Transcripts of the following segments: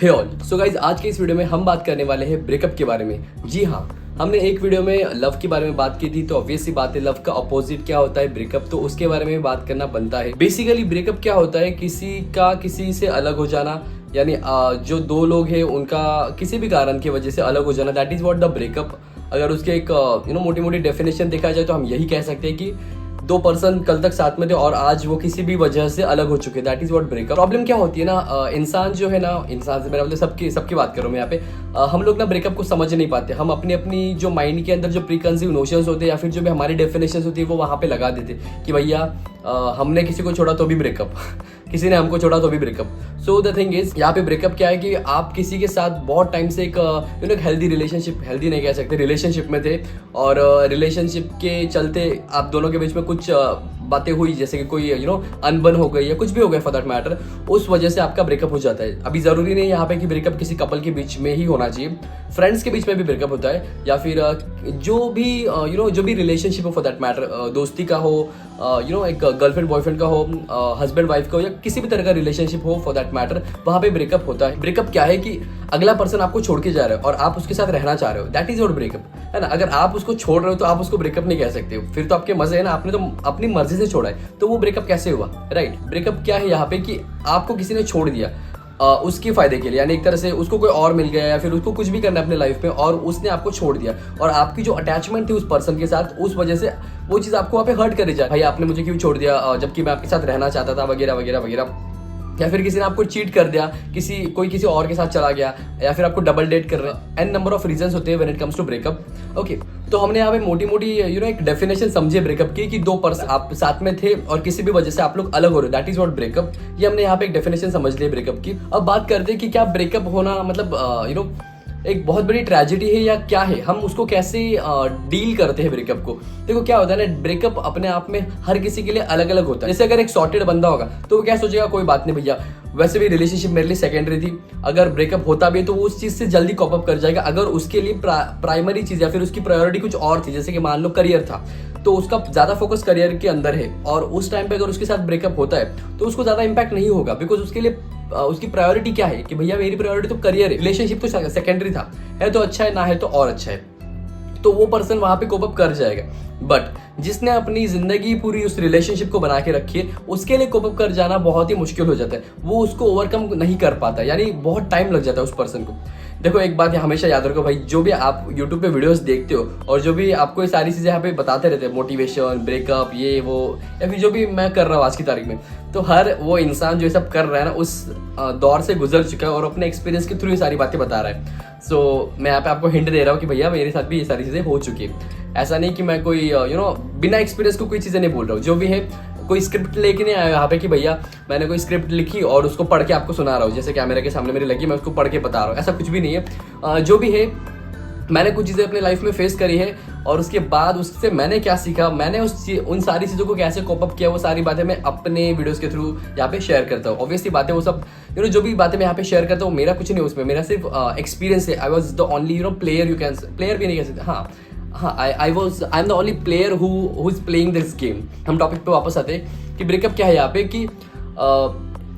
हे all, so guys आज के इस वीडियो में हम बात करने वाले हैं ब्रेकअप के बारे में। जी हाँ, हमने एक वीडियो में लव के बारे में बात की थी, तो ऑब्वियस सी बात है लव का अपोजिट क्या होता है ब्रेकअप, तो उसके बारे में बात करना बनता है। बेसिकली ब्रेकअप क्या होता है, किसी का किसी से अलग हो जाना, यानी जो दो लोग हैं उनका किसी भी कारण की वजह से अलग हो जाना, that is what the breakup. अगर उसके एक मोटी मोटी डेफिनेशन देखा जाए तो हम यही कह सकते हैं कि दो पर्सन कल तक साथ में थे और आज वो किसी भी वजह से अलग हो चुके, that is what breakup. Problem क्या होती है ना, इंसान जो है ना, इंसान से मेरा मतलब सबकी बात कर रहा हूँ मैं यहाँ पे। हम लोग ना ब्रेकअप को समझ नहीं पाते। हम अपनी जो माइंड के अंदर जो प्रीकंसीव नोशंस होते हैं या फिर जो भी हमारी डेफिनेशन होती है वो वहाँ पे लगा देते कि भैया हमने किसी को छोड़ा तो भी ब्रेकअप किसी ने हमको छोड़ा तो भी breakup. So the thing is, यहाँ पे ब्रेकअप क्या है कि आप किसी के साथ बहुत टाइम से एक एक हेल्दी रिलेशनशिप, हेल्दी नहीं कह सकते, रिलेशनशिप में थे और रिलेशनशिप के चलते आप दोनों के बीच में कुछ बातें हुई, जैसे कि कोई अनबन हो गई या कुछ भी हो गया फॉर दैट मैटर, उस वजह से आपका ब्रेकअप हो जाता है। अभी जरूरी नहीं यहाँ पे कि ब्रेकअप किसी कपल के बीच में ही होना चाहिए, फ्रेंड्स के बीच में भी ब्रेकअप होता है, या फिर जो भी रिलेशनशिप हो फॉर दैट मैटर, दोस्ती का हो, एक गर्लफ्रेंड बॉयफ्रेंड का हो, हस्बैंड वाइफ का हो, या किसी भी तरह का रिलेशनशिप हो फॉर दैट मैटर, वहाँ पे ब्रेकअप होता है। ब्रेकअप क्या है कि अगला पर्सन आपको छोड़ के जा रहा है और आप उसके साथ रहना चाह रहे हो, दैट इज नॉट ब्रेकअप, है ना। अगर आप उसको छोड़ रहे हो तो आप उसको ब्रेकअप नहीं कह सकते हो, फिर तो आपके मजे है ना, आपने तो अपनी मर्जी से छोड़ा है, तो वो ब्रेकअप कैसे हुआ, राइट। ब्रेकअप क्या है यहाँ पे कि आपको किसी ने छोड़ दिया उसके फायदे के लिए, यानी एक तरह से उसको कोई और मिल गया या फिर उसको कुछ भी करना है अपने लाइफ में और उसने आपको छोड़ दिया, और आपकी जो अटैचमेंट थी उस पर्सन के साथ, उस वजह से वो चीज़ आपको वहाँ पे हर्ट करे जाए, भाई आपने मुझे क्यों छोड़ दिया जबकि मैं आपके साथ रहना चाहता था, वगैरह वगैरह वगैरह। या फिर किसी ने आपको चीट कर दिया, कोई किसी और के साथ चला गया, या फिर आपको डबल डेट कर रहे हैं, एन नंबर ऑफ रीजंस होते हैं when it comes to breakup. Okay, तो हमने यहाँ पे मोटी मोटी एक डेफिनेशन समझे ब्रेकअप की कि दो पर्सन आप साथ में थे और किसी भी वजह से आप लोग अलग हो रहे हो, दैट इज व्हाट ब्रेकअप। ये हमने यहाँ पे एक डेफिनेशन समझ ली ब्रेकअप की। अब बात करते हैं कि क्या ब्रेकअप होना मतलब एक बहुत बड़ी ट्रेजेडी है या क्या है, हम उसको कैसे डील करते हैं ब्रेकअप को। देखो क्या होता है ना, ब्रेकअप अपने आप में हर किसी के लिए अलग अलग होता है। जैसे अगर एक सॉर्टेड बंदा होगा तो वो क्या सोचेगा, कोई बात नहीं भैया, वैसे भी रिलेशनशिप मेरे लिए सेकेंडरी थी, अगर ब्रेकअप होता भी है तो वो उस चीज से जल्दी कॉप अप कर जाएगा। अगर उसके लिए प्राइमरी चीज या फिर उसकी प्रायोरिटी कुछ और थी, जैसे कि मान लो करियर था, तो उसका ज्यादा फोकस करियर के अंदर है, और उस टाइम पे अगर उसके साथ ब्रेकअप होता है तो उसको ज्यादा इंपैक्ट नहीं होगा, बिकॉज उसके लिए उसकी प्रायोरिटी क्या है कि भैया मेरी प्रायोरिटी तो करियर है, रिलेशनशिप तो सेकेंडरी था, है तो अच्छा है, ना है तो और अच्छा है, तो वो पर्सन वहां पे कोप अप कर जाएगा। बट जिसने अपनी जिंदगी पूरी उस रिलेशनशिप को बना के रखी है, उसके लिए कोप अप कर जाना बहुत ही मुश्किल हो जाता है, वो उसको ओवरकम नहीं कर पाता, यानी बहुत टाइम लग जाता है उस पर्सन को। देखो एक बात हमेशा याद रखो भाई, जो भी आप यूट्यूब पे वीडियोस देखते हो और जो भी आपको ये सारी चीजें यहाँ पे बताते रहते हैं, मोटिवेशन, ब्रेकअप, ये वो, या फिर जो भी मैं कर रहा हूँ आज की तारीख में, तो हर वो इंसान जो ये सब कर रहा है ना उस दौर से गुजर चुका है और अपने एक्सपीरियंस के थ्रू ये सारी बातें बता रहा है। सो मैं यहाँ पे आपको हिंट दे रहा हूँ कि भैया मेरे साथ भी ये सारी चीजें हो चुकी है। ऐसा नहीं कि मैं कोई बिना एक्सपीरियंस को कोई चीजें नहीं बोल रहा हूँ, जो भी है कोई स्क्रिप्ट लेके नहीं आया यहाँ पे कि भैया मैंने कोई स्क्रिप्ट लिखी और उसको पढ़ के आपको सुना रहा हूँ, जैसे कैमरे के सामने मेरी लगी मैं उसको पढ़ के बता रहा हूँ, ऐसा कुछ भी नहीं है। जो भी है, मैंने कुछ चीज़ें अपने लाइफ में फेस करी है और उसके बाद उससे मैंने क्या सीखा, मैंने उन सारी चीज़ों को कैसे कोप अप किया, वो सारी बातें मैं अपने वीडियोस के थ्रू यहाँ पे शेयर करता हूँ। ऑब्वियसली बातें वो सब जो भी बातें मैं यहाँ पे शेयर करता हूँ, मेरा कुछ नहीं उसमें, मेरा सिर्फ एक्सपीरियंस है। I was the only player, you can player भी नहीं कह सकते, हाँ I am the only player who is playing this game. हम टॉपिक पे वापस आते हैं कि ब्रेकअप क्या है यहाँ पे, कि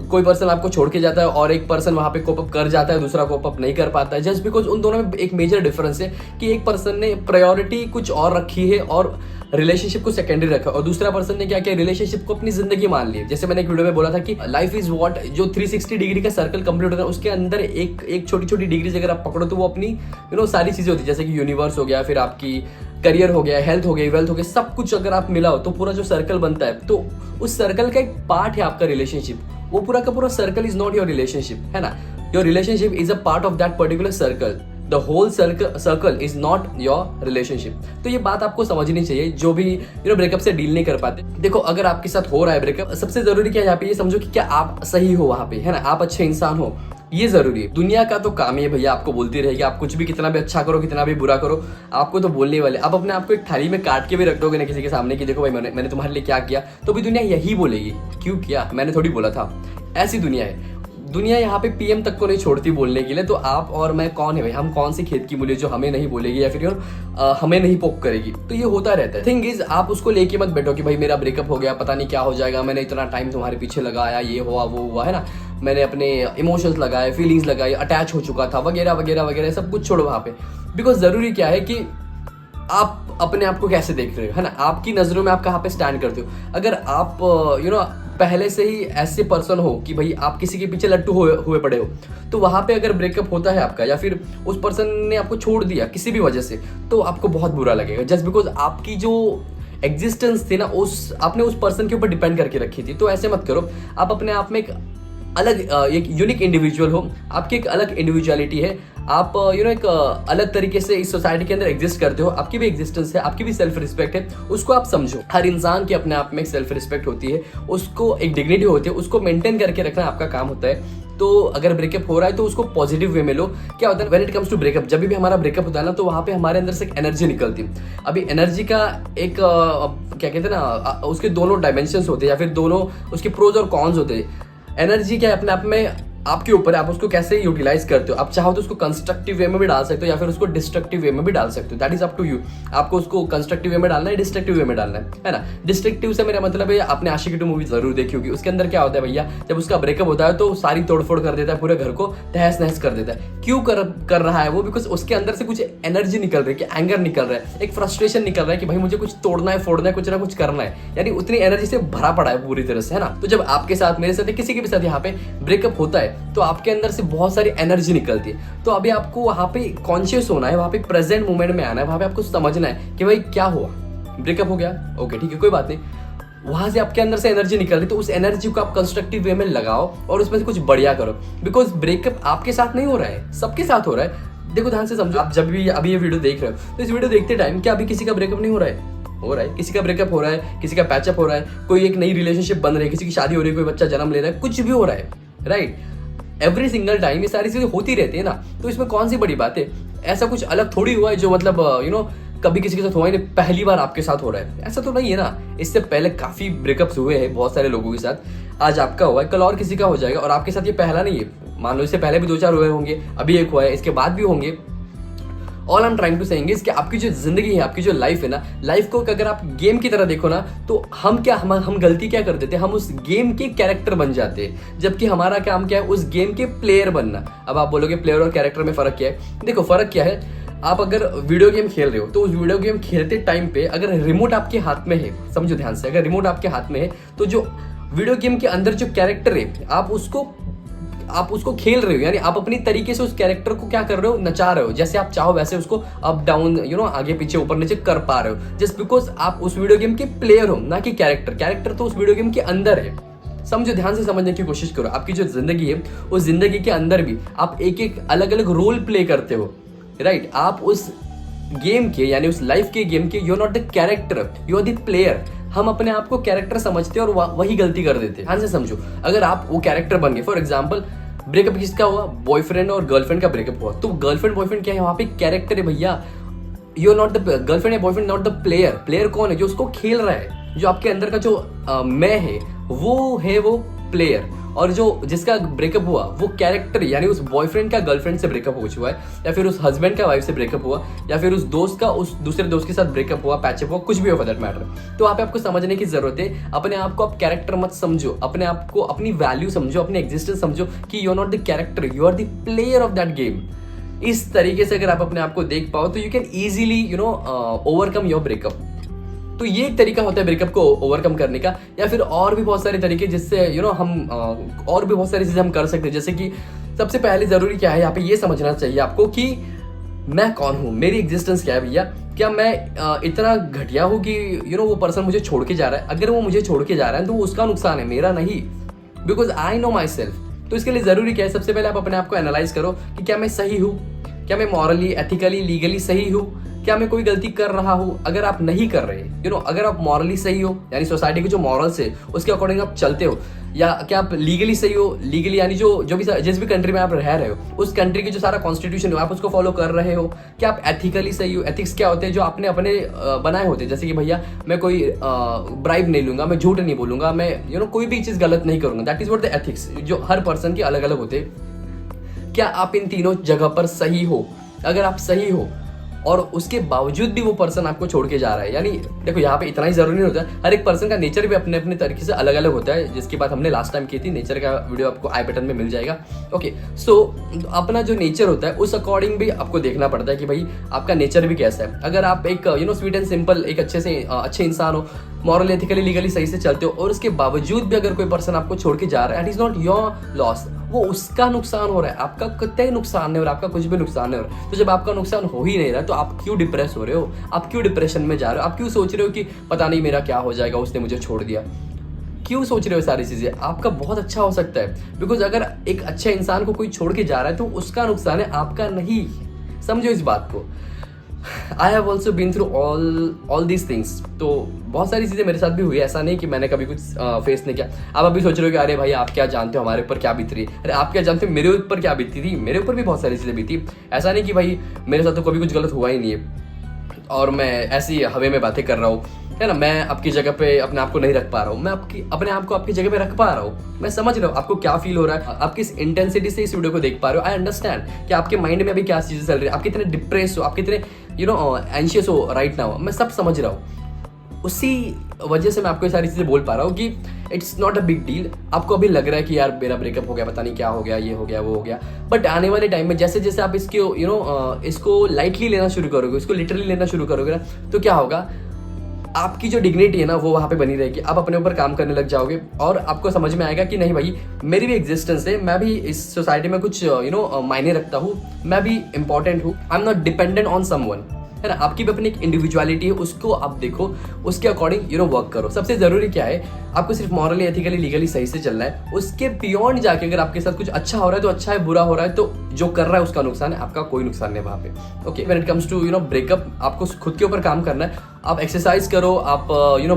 कोई पर्सन आपको छोड़ के जाता है और एक पर्सन वहां पे कोप अप कर जाता है, दूसरा कोप अप नहीं कर पाता है, जस्ट बिकॉज उन दोनों में एक मेजर डिफरेंस है कि एक पर्सन ने प्रायोरिटी कुछ और रखी है और रिलेशनशिप को सेकेंडरी रखा, और दूसरा पर्सन ने क्या किया, रिलेशनशिप को अपनी जिंदगी मान ली। जैसे मैंने एक वीडियो में बोला था कि लाइफ इज व्हाट, जो 360 डिग्री का सर्कल कंप्लीट होता है उसके अंदर एक छोटी छोटी डिग्री अगर आप पकड़ो तो वो अपनी सारी चीजें होती है, जैसे कि यूनिवर्स हो गया, फिर आपकी करियर हो गया, हेल्थ हो गई, वेल्थ हो गया, सब कुछ अगर आप मिलाओ तो पूरा जो सर्कल बनता है, तो उस सर्कल का एक पार्ट है आपका रिलेशनशिप। वो पूरा का पूरा circle is not your relationship, है ना। Your relationship is a part of that particular circle, the whole circle is not your relationship. तो ये बात आपको समझनी चाहिए जो भी ब्रेकअप से डील नहीं कर पाते। देखो अगर आपके साथ हो रहा है ब्रेकअप, सबसे जरूरी क्या है यहाँ पे, ये समझो कि क्या आप सही हो वहां पे, है ना, आप अच्छे इंसान हो, ये जरूरी है। दुनिया का तो काम ही है भैया आपको बोलती रहेगी, आप कुछ भी कितना भी अच्छा करो कितना भी बुरा करो, आपको तो बोलने वाले। आप अपने आप को एक थाली में काट के भी रख दोगे ना किसी के सामने कि देखो भाई मैंने तुम्हारे लिए क्या किया, तो भी दुनिया यही बोलेगी, क्यों किया, मैंने थोड़ी बोला था। ऐसी दुनिया है। दुनिया यहाँ पे पीएम तक को नहीं छोड़ती बोलने के लिए, तो आप और मैं कौन है भाई, हम कौन सी खेत की मूली जो हमें नहीं बोलेगी या फिर हमें नहीं पोक करेगी। तो ये होता रहता है। थिंग इज आप उसको लेके मत बैठो कि भाई मेरा ब्रेकअप हो गया, पता नहीं क्या हो जाएगा, मैंने इतना टाइम तुम्हारे पीछे लगाया, ये हुआ वो हुआ, है ना, मैंने अपने इमोशंस लगाए, फीलिंग्स लगाई, अटैच हो चुका था, वगैरह वगैरह वगैरह, सब कुछ छोड़ो वहाँ पे। बिकॉज जरूरी क्या है कि आप अपने आप को कैसे देख रहे हो, है ना, आपकी नजरों में आप कहाँ पे स्टैंड करते हो। अगर आप पहले से ही ऐसे पर्सन हो कि भाई आप किसी के पीछे लट्टू हुए पड़े हो, तो वहां पे अगर ब्रेकअप होता है आपका, या फिर उस पर्सन ने आपको छोड़ दिया किसी भी वजह से, तो आपको बहुत बुरा लगेगा, जस्ट बिकॉज आपकी जो एग्जिस्टेंस थी ना, आपने उस पर्सन के ऊपर डिपेंड करके रखी थी। तो ऐसे मत करो। आप अपने आप में एक अलग एक यूनिक इंडिविजुअल हो, आपकी एक अलग इंडिविजुअलिटी है, आप एक अलग तरीके से इस सोसाइटी के अंदर एग्जिस्ट करते हो, आपकी भी एग्जिस्टेंस है, आपकी भी सेल्फ रिस्पेक्ट है, उसको आप समझो। हर इंसान की अपने आप में एक सेल्फ रिस्पेक्ट होती है, उसको एक डिग्निटी होती है, उसको मेंटेन करके रखना आपका काम होता है। तो अगर ब्रेकअप हो रहा है तो उसको पॉजिटिव वे में लो। क्या होता है when it comes to breakup, जब भी हमारा ब्रेकअप होता है ना, तो वहां पे हमारे अंदर से एक एनर्जी निकलती है। अभी एनर्जी का एक क्या कहते हैं ना, उसके दोनों डायमेंशंस होते हैं, या फिर दोनों उसके प्रोज और कॉन्स होते हैं। एनर्जी क्या है, अपने आप में आपके ऊपर है, आप उसको कैसे यूटिलाइज करते हो। आप चाहो तो उसको कंस्ट्रक्टिव वे में भी डाल सकते हो, या फिर उसको डिस्ट्रक्टिव वे में भी डाल सकते हो। That is up to you. आपको उसको कंस्ट्रक्टिव वे में डालना है, डिस्ट्रक्टिव वे में डालना है ना। डिस्ट्रक्टिव से मेरा मतलब है, आपने आशिकी 2 मूवी जरूर देखी होगी। उसके अंदर क्या होता है भैया, जब उसका ब्रेकअप होता है तो सारी तोड़फोड़ कर देता है, पूरे घर को तहस नहस कर देता है। क्यों कर रहा है वो? बिकॉज उसके अंदर से कुछ एनर्जी निकल रही है, एंगर निकल रहा है, एक फ्रस्ट्रेशन निकल रहा है कि भाई मुझे कुछ तोड़ना है, फोड़ना है, कुछ ना कुछ करना है। यानी उतनी एनर्जी से भरा पड़ा है पूरी तरह से, है ना। तो जब आपके साथ, मेरे साथ, किसी के भी साथ यहाँ पे ब्रेकअप होता है, तो आपके अंदर से बहुत सारी एनर्जी निकलती है। तो अभी आपको वहां पे कॉन्शियस होना है, वहां पे प्रेजेंट मोमेंट में आना है, वहां पे आपको समझना है कि भाई क्या हुआ, ब्रेकअप हो गया, ओके ठीक है, कोई बात नहीं। वहां से आपके अंदर से एनर्जी निकल रही, तो उस एनर्जी को आप कंस्ट्रक्टिव वे में लगाओ और उसमें से कुछ बढ़िया करो। बिकॉज ब्रेकअप आपके साथ नहीं हो रहा है, सबके साथ हो रहा है। देखो ध्यान से समझो, आप जब भी अभी ये वीडियो देख रहे हो, तो इस वीडियो देखते टाइम क्या अभी किसी का ब्रेकअप नहीं हो रहा है? हो रहा है, किसी का ब्रेकअप हो रहा है, किसी का पैचअप हो रहा है, कोई एक नई रिलेशनशिप बन रही है, किसी की शादी हो रही है, कोई बच्चा जन्म ले रहा है, कुछ भी हो रहा है, राइट। एवरी सिंगल टाइम ये सारी चीजें होती रहती है ना। तो इसमें कौन सी बड़ी बात है? ऐसा कुछ अलग थोड़ी हुआ है जो मतलब कभी किसी के साथ हुआ ही नहीं, पहली बार आपके साथ हो रहा है, ऐसा तो नहीं है ना। इससे पहले काफी ब्रेकअप्स हुए हैं बहुत सारे लोगों के साथ। आज आपका हुआ है, कल और किसी का हो जाएगा, और आपके साथ ये पहला नहीं है। मान लो इससे पहले भी 2-4 हुए होंगे, अभी एक हुआ है, इसके बाद भी होंगे। All I am trying to saying is कि आपकी जो जिंदगी है, आपकी जो लाइफ है ना, लाइफ को अगर आप गेम की तरह देखो ना, तो हम गलती क्या कर देते हैं, हम उस गेम के कैरेक्टर बन जाते हैं, जबकि हमारा काम क्या है, उस गेम के प्लेयर बनना। अब आप बोलोगे प्लेयर और कैरेक्टर में फर्क क्या है? देखो फर्क क्या है, आप अगर वीडियो गेम खेल रहे हो, तो उस वीडियो गेम खेलते टाइम पे अगर रिमोट आपके हाथ में है, समझो ध्यान से, अगर रिमोट आपके हाथ में है, तो जो वीडियो गेम के अंदर जो कैरेक्टर है, आप उसको खेल रहे हो, यानी आप अपनी तरीके से उस कैरेक्टर को क्या कर रहे हो, नचा रहे हो। जैसे आप चाहो वैसे उसको अप डाउन आगे पीछे ऊपर नीचे कर पा रहे हो, जस्ट बिकॉज आप उस वीडियो गेम के प्लेयर हो, ना कि कैरेक्टर तो उस वीडियो गेम के अंदर है। समझो, ध्यान से समझने की कोशिश करो। आपकी जो जिंदगी है, उस जिंदगी के अंदर भी आप एक एक अलग अलग रोल प्ले करते हो, राइट। आप उस गेम के, यानी उस लाइफ के गेम के, you are not the character, you are the player. हम अपने आप को कैरेक्टर समझते हैं और वही गलती कर देते हैं। ध्यान से समझो, अगर आप वो कैरेक्टर बन गए, फॉर एग्जाम्पल ब्रेकअप किसका हुआ, बॉयफ्रेंड और गर्लफ्रेंड का ब्रेकअप हुआ, तो गर्लफ्रेंड बॉयफ्रेंड क्या है, वहां पे कैरेक्टर है भैया। You are not the girlfriend या boyfriend, not the player. Player कौन है? जो उसको खेल रहा है, जो आपके अंदर का जो मैं है, वो है वो प्लेयर। और जो जिसका ब्रेकअप हुआ वो कैरेक्टर, यानी उस बॉयफ्रेंड का गर्लफ्रेंड से ब्रेकअप हो चुका है, या फिर उस हस्बैंड का वाइफ से ब्रेकअप हुआ, या फिर उस दोस्त का उस दूसरे दोस्त के साथ ब्रेकअप हुआ, पैचअप हुआ, कुछ भी हो फॉर दैट मैटर। तो वहाँ पे आपको समझने की जरूरत है, अपने आप को आप कैरेक्टर मत समझो, अपने आप को अपनी वैल्यू समझो, अपनी एग्जिस्टेंस समझो कि you are not the character, you are the player of that game. इस तरीके से अगर आप अपने आप को देख पाओ, तो you can easily overcome your breakup. तो ये एक तरीका होता है ब्रेकअप को ओवरकम करने का, या फिर और भी बहुत सारे तरीके जिससे हम और भी बहुत सारी चीजें हम कर सकते हैं। जैसे कि सबसे पहले जरूरी क्या है, यहाँ पे ये समझना चाहिए आपको कि मैं कौन हूँ, मेरी एग्जिस्टेंस क्या है भैया। क्या मैं इतना घटिया हूँ कि वो पर्सन मुझे छोड़ के जा रहा है? अगर वो मुझे छोड़ के जा रहा है तो उसका नुकसान है, मेरा नहीं, because I know my self. तो इसके लिए जरूरी क्या है, सबसे पहले आप अपने आप को एनालाइज करो कि क्या मैं सही हूँ, क्या मैं मॉरली, एथिकली, लीगली सही हूँ? क्या मैं कोई गलती कर रहा हूँ? अगर आप नहीं कर रहे, अगर आप मॉरली सही हो, यानी सोसाइटी के जो मॉरल्स है उसके अकॉर्डिंग आप चलते हो, या क्या आप लीगली सही हो, लीगली यानी जो भी जिस भी कंट्री में आप रह रहे हो उस कंट्री की जो सारा कॉन्स्टिट्यूशन है आप उसको फॉलो कर रहे हो, क्या आप एथिकली सही हो? एथिक्स क्या होते हैं? जो आपने अपने बनाए होते हैं, जैसे कि भैया मैं कोई ब्राइब नहीं लूंगा, मैं झूठ नहीं बोलूंगा, मैं कोई भी चीज गलत नहीं करूंगा। That is what the ethics, जो हर पर्सन के अलग अलग होते हैं। क्या आप इन तीनों जगह पर सही हो? अगर आप सही हो और उसके बावजूद भी वो पर्सन आपको छोड़ के जा रहा है, यानी देखो यहाँ पे इतना ही जरूरी नहीं होता है, हर एक पर्सन का नेचर भी अपने अपने तरीके से अलग अलग होता है, जिसकी बात हमने लास्ट टाइम की थी। नेचर का वीडियो आपको आई बटन में मिल जाएगा। ओके, सो अपना जो नेचर होता है उस अकॉर्डिंग भी आपको देखना पड़ता है कि भाई आपका नेचर भी कैसा है। अगर आप एक स्वीट एंड सिंपल एक अच्छे इंसान हो, मॉरल, एथिकली, लीगली सही से चलते हो, और उसके बावजूद भी अगर कोई पर्सन आपको छोड़ के जा रहा है, it is not your loss, वो उसका नुकसान हो रहा है, आपका कतई नुकसान नहीं हो रहा, आपका कुछ भी नुकसान नहीं हो रहा। तो जब आपका नुकसान हो ही नहीं रहा तो आप क्यों डिप्रेस हो रहे हो? आप क्यों डिप्रेशन में जा रहे हो? आप क्यों सोच रहे हो कि पता नहीं मेरा क्या हो जाएगा, उसने मुझे छोड़ दिया? क्यों सोच रहे हो सारी चीजें? आपका बहुत अच्छा हो सकता है, बिकॉज अगर एक अच्छे इंसान को कोई छोड़ के जा रहा है तो उसका नुकसान है, आपका नहीं। समझो इस बात को। I have also been through all these things. तो बहुत सारी चीज़ें मेरे साथ भी हुई, ऐसा नहीं कि मैंने कभी कुछ फेस नहीं किया। आप अभी सोच रहे हो कि अरे भाई आप क्या जानते हो हमारे ऊपर क्या बीत रही है। अरे आप क्या जानते हो मेरे ऊपर क्या बीती थी? मेरे ऊपर भी बहुत सारी चीज़ें बीती। ऐसा नहीं कि भाई मेरे साथ तो कभी कुछ गलत हुआ ही नहीं है और मैं ऐसी हवे में बातें कर रहा हूँ, है ना। मैं आपकी जगह पे अपने आप को नहीं रख पा रहा हूँ, मैं अपने आप को आपकी जगह पे रख पा रहा हूँ। मैं समझ रहा हूँ आपको क्या फील हो रहा है, आप किस इंटेंसिटी से इस वीडियो को देख पा रहे हो। आई अंडरस्टैंड कि आपके माइंड में अभी क्या चीजें चल रही है, आप कितने डिप्रेस हो, आप कितने एंशियस हो राइट नाउ। मैं सब समझ रहा हूँ, उसी वजह से मैं आपको ये सारी चीजें बोल पा रहा हूँ कि it's not a big deal. आपको अभी लग रहा है कि यार मेरा ब्रेकअप हो गया, पता नहीं क्या हो गया, ये हो गया, वो हो गया, बट आने वाले टाइम में जैसे जैसे आप इसको इसको लाइटली लेना शुरू करोगे, इसको लिटरली लेना शुरू करोगे ना, तो क्या होगा, आपकी जो डिग्निटी है ना वो वहाँ पे बनी रहेगी। आप अपने ऊपर काम करने लग जाओगे और आपको समझ में आएगा कि नहीं भाई मेरी भी एग्जिस्टेंस है, मैं भी इस सोसाइटी में कुछ मायने रखता हूँ, मैं भी इंपॉर्टेंट हूँ। I am not dependent on someone, है ना। आपकी भी अपनी एक इंडिविजुअलिटी है, उसको आप देखो, उसके अकॉर्डिंग वर्क करो। सबसे जरूरी क्या है, आपको सिर्फ मॉरली, एथिकली, लीगली सही से चलना है। उसके बियॉन्ड जाके अगर आपके साथ कुछ अच्छा हो रहा है तो अच्छा है, बुरा हो रहा है तो जो कर रहा है उसका नुकसान है, आपका कोई नुकसान नहीं वहां पे। Okay, when it comes to breakup, आपको खुद के ऊपर काम करना है। आप एक्सरसाइज करो, आप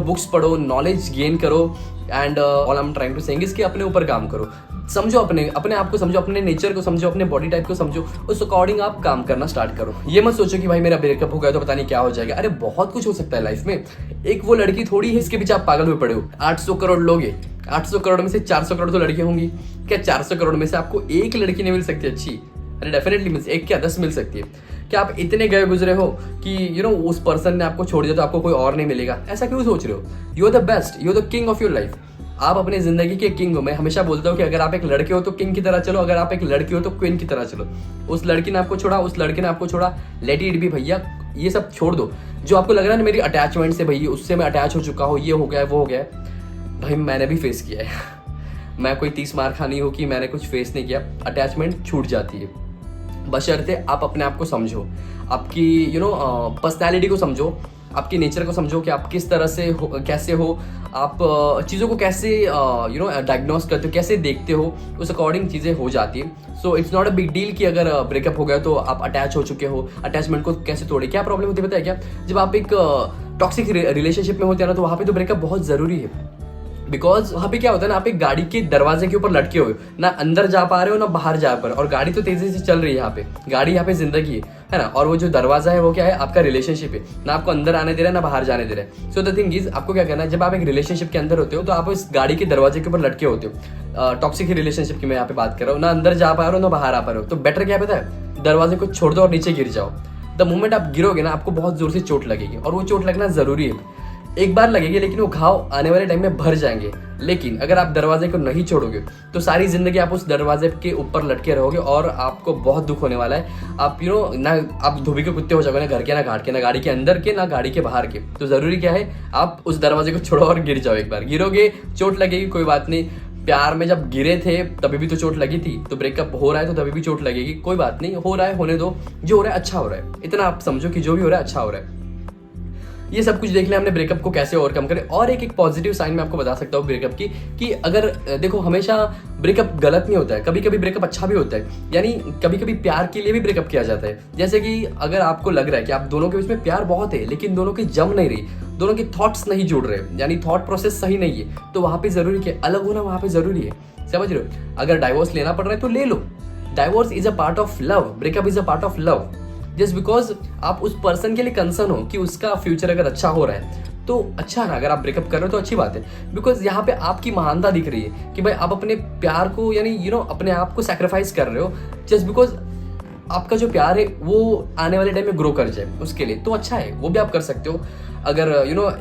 बुक्स पढ़ो, नॉलेज गेन करो, and all I am trying to saying is कि अपने ऊपर काम करो। समझो अपने आप को समझो, अपने नेचर को समझो, अपने बॉडी टाइप को समझो, उस अकॉर्डिंग आप काम करना स्टार्ट करो। ये मत सोचो कि भाई मेरा ब्रेकअप हो गया तो पता नहीं क्या हो जाएगा। अरे बहुत कुछ हो सकता है लाइफ में। एक वो लड़की थोड़ी है इसके पीछे आप पागल हुए पड़े हो। 800 करोड़ लोग हैं, 800 करोड़ में से 400 करोड़ तो लड़कियां होंगी। क्या 400 करोड़ में से आपको एक लड़की नहीं मिल सकती अच्छी? अरे डेफिनेटली मिल, एक क्या 10 मिल सकती है। क्या आप इतने गए गुजरे हो कि उस पर्सन ने आपको छोड़ दिया तो आपको कोई और नहीं मिलेगा? ऐसा क्यों सोच रहे हो? You are the best, you are the king of your life. आप अपनी जिंदगी के किंग हो। मैं हमेशा बोलता हूँ कि अगर आप एक लड़के हो तो किंग की तरह चलो, अगर आप एक लड़की हो तो क्वीन की तरह चलो। उस लड़की ने आपको छोड़ा, उस लड़के ने आपको छोड़ा, लेट इट बी भैया, ये सब छोड़ दो। जो आपको लग रहा है ना मेरी अटैचमेंट से भैया उससे मैं अटैच हो चुका हूँ, ये हो गया है, वो हो गया है, भाई मैंने भी फेस किया है। मैं कोई 30 मार खानी हो कि मैंने कुछ फेस नहीं किया। अटैचमेंट छूट जाती है बशर्ते आप अपने आप को समझो, आपकी पर्सनैलिटी को समझो, आपके नेचर को समझो कि आप किस तरह से हो, कैसे हो, आप चीज़ों को कैसे डायग्नोस करते हो, कैसे देखते हो, उस अकॉर्डिंग चीज़ें हो जाती है। So it's not a big deal कि अगर ब्रेकअप हो गया तो आप अटैच हो चुके हो। अटैचमेंट को कैसे तोड़े? क्या प्रॉब्लम होती है पता है क्या? जब आप एक टॉक्सिक रिलेशनशिप में होते हैं ना तो वहाँ पे तो ब्रेकअप बहुत ज़रूरी है। बिकॉज वहाँ पे क्या होता है ना, आप एक गाड़ी के दरवाजे के ऊपर लटके हुए, ना अंदर जा पा रहे हो ना बाहर जा पा रहे हो, और गाड़ी तो तेजी से चल रही है यहाँ पे, गाड़ी यहाँ पे जिंदगी है ना। और वो जो दरवाजा है वो क्या है? आपका रिलेशनशिप है, ना आपको अंदर आने दे रहा है ना बाहर जाने दे रहा है। सो द थिंग इज, आपको क्या करना है, जब आप एक रिलेशनशिप के अंदर होते हो तो आप इस गाड़ी के दरवाजे के ऊपर लटके होते हो। टॉक्सिक रिलेशनशिप की मैं यहाँ पे बात कर रहा हूँ, ना अंदर जा पा रहे हो ना बाहर आ पा रहे हो। तो बेटर क्या पता है, दरवाजे को छोड़ दो और नीचे गिर जाओ। द मोमेंट आप गिरोगे ना आपको बहुत जोर से चोट लगेगी, और वो चोट लगना जरूरी है। एक बार लगेगी लेकिन वो घाव आने वाले टाइम में भर जाएंगे। लेकिन अगर आप दरवाजे को नहीं छोड़ोगे तो सारी जिंदगी आप उस दरवाजे के ऊपर लटके रहोगे और आपको बहुत दुख होने वाला है। आप ना आप धोबी के कुत्ते हो जाओगे, ना घर के, ना घाट के, ना गाड़ी के अंदर के, ना गाड़ी के बाहर के। तो जरूरी क्या है, आप उस दरवाजे को छोड़ो और गिर जाओ। एक बार गिरोगे, चोट लगेगी, कोई बात नहीं। प्यार में जब गिरे थे तभी भी तो चोट लगी थी, तो ब्रेकअप हो रहा है तो तभी भी चोट लगेगी, कोई बात नहीं। हो रहा है होने दो, जो हो रहा है अच्छा हो रहा है, इतना आप समझो कि जो भी हो रहा है अच्छा हो रहा है। ये सब कुछ देख लिया हमने ब्रेकअप को कैसे ओवरकम करें। और एक पॉजिटिव साइन मैं आपको बता सकता हूँ ब्रेकअप की, कि अगर देखो हमेशा ब्रेकअप गलत नहीं होता है, कभी कभी ब्रेकअप अच्छा भी होता है। यानी कभी कभी प्यार के लिए भी ब्रेकअप किया जाता है। जैसे कि अगर आपको लग रहा है कि आप दोनों के बीच में प्यार बहुत है लेकिन दोनों की जम नहीं रही, दोनों के थॉट्स नहीं जुड़ रहे, यानी थॉट प्रोसेस सही नहीं है, तो वहां पे जरूरी क्या, अलग होना वहां पे जरूरी है। समझ रहे हो? अगर डाइवोर्स लेना पड़ रहा है तो ले लो। Divorce is a part of love, breakup is a part of love. Just because आप उस पर्सन के लिए कंसर्न हो कि उसका फ्यूचर अगर अच्छा हो रहा है तो अच्छा है ना। अगर आप ब्रेकअप कर रहे हो तो अच्छी बात है, बिकॉज यहाँ पे आपकी महानता दिख रही है कि भाई आप अपने प्यार को यानी अपने आप को सेक्रीफाइस कर रहे हो जस्ट बिकॉज आपका जो प्यार है वो आने वाले टाइम में ग्रो कर जाए उसके लिए, तो अच्छा है, वो भी आप कर सकते हो। अगर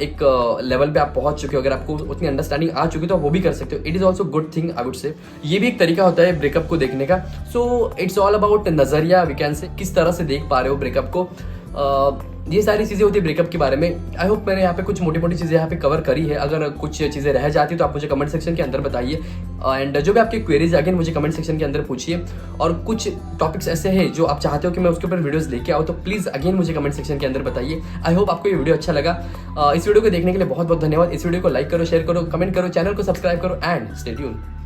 एक लेवल पे आप पहुंच चुके हो, अगर आपको उतनी अंडरस्टैंडिंग आ चुकी है तो आप वो भी कर सकते हो। It is also good thing I would say. ये भी एक तरीका होता है ब्रेकअप को देखने का। सो इट्स ऑल अबाउट नजरिया, वी कैन से, किस तरह से देख पा रहे हो ब्रेकअप को। ये सारी चीज़ें होती है ब्रेकअप के बारे में। आई होप मैंने यहाँ पे कुछ मोटी मोटी चीज़ें यहाँ पे कवर करी है। अगर कुछ चीज़ें रह जाती तो आप मुझे कमेंट सेक्शन के अंदर बताइए, एंड जो भी आपकी क्वेरीज अगेन मुझे कमेंट सेक्शन के अंदर पूछिए। और कुछ टॉपिक्स ऐसे हैं जो आप चाहते हो कि मैं उसके ऊपर वीडियोस लेके आऊँ तो प्लीज़ अगेन मुझे कमेंट सेक्शन के अंदर बताइए। आई होप आपको ये वीडियो अच्छा लगा। इस वीडियो को देखने के लिए बहुत बहुत धन्यवाद। इस वीडियो को लाइक करो, शेयर करो, कमेंट करो, चैनल को सब्सक्राइब करो एंड स्टे ट्यून्ड।